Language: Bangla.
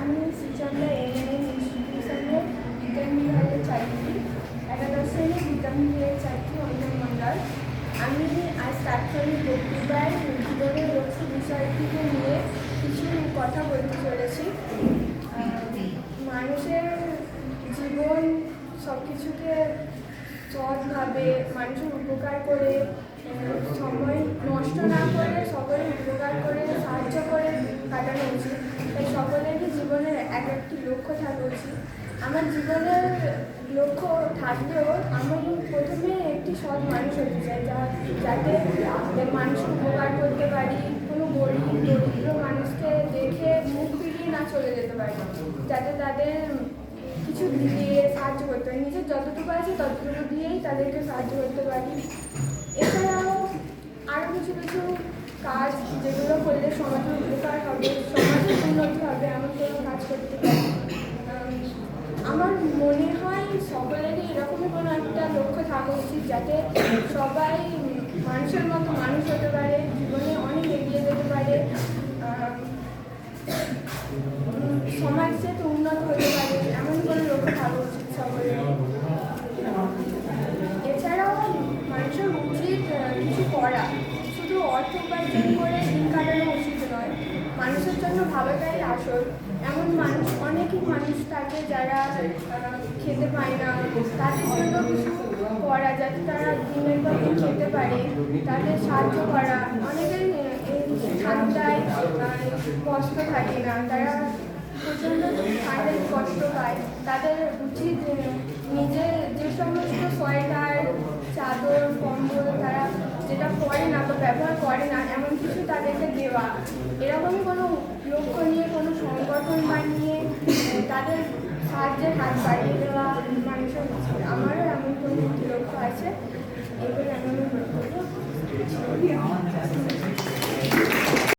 আমি শ্রীচন্দ্র এএনএম ইনস্টিটিউশনের বিজ্ঞান বিভাগের ছাত্রী, একাদশ শ্রেণীর বিজ্ঞান বিভাগের ছাত্রী অঞ্জন মন্ডল। আমি আজ তাৎক্ষণিক বক্তৃতায় জীবনের লক্ষ্য বিষয়টিকে নিয়ে কিছু কথা বলতে চলেছি। মানুষের জীবন সব কিছুকে সৎভাবে মানুষের উপকার করে, সময় নষ্ট না করে সকলের উপকার করে সাহায্য করে কাটানো উচিত। তাই সকলেরই জীবনের এক একটি লক্ষ্য থাকা উচিত। আমার জীবনের লক্ষ্য থাকলেও আমি প্রথমে একটি সৎ মানুষ হতে চাই, যাতে মানুষের উপকার করতে পারি, কোনো গরিব দরিদ্র মানুষকে দেখে মুখ ফিরিয়ে না চলে যেতে পারি, যাতে তাদের কিছু দিয়ে সাহায্য করতে পারি, নিজের যতটুকু আছে ততটুকু দিয়েই তাদেরকে সাহায্য করতে পারি। এছাড়াও আরও কিছু কিছু কাজ যেগুলো করলে সমাজের উপকার হবে, সমাজের উন্নতি হবে, এমন কোনো কাজ করতে পারি। আমার মনে হয় সকলেরই এরকমই কোনো একটা লক্ষ্য থাকা উচিত, যাতে সবাই মানুষের মতো মানুষ হতে পারে, জীবনে অনেক এগিয়ে যেতে পারে, সমাজ যাতে উন্নত হতে পারে, এমন কোনো লক্ষ্য থাকা উচিত সকলের। এছাড়াও মানুষের উচিত কিছু করা, শুধু অর্থ উপার্জন করে দিন কাটানো উচিত নয়। মানুষের জন্য ভাবাটাই আসল। এমন অনেকই মানুষ থাকে যারা খেতে পায় না, তাদের জন্য কিছু করা, যাতে তারা দিনের পর দিন খেতে পারে, তাদের সাহায্য করা। অনেকের এই ঠান্ডায় কষ্ট থাকে না, তারা প্রচণ্ড ঠান্ডায় কষ্ট পায়। তাদের উচিত নিজে যে সমস্ত সোয়েটার, চাদর, কম্বল তারা যেটা পরে না বা ব্যবহার করে না, এমন কিছু তাদেরকে দেওয়া। এরকমই কোনো লক্ষ্য নিয়ে কোনো সংগঠন বানিয়ে তাদের সাহায্যের হাত বাড়িয়ে দেওয়া মানুষের উচিত। আমার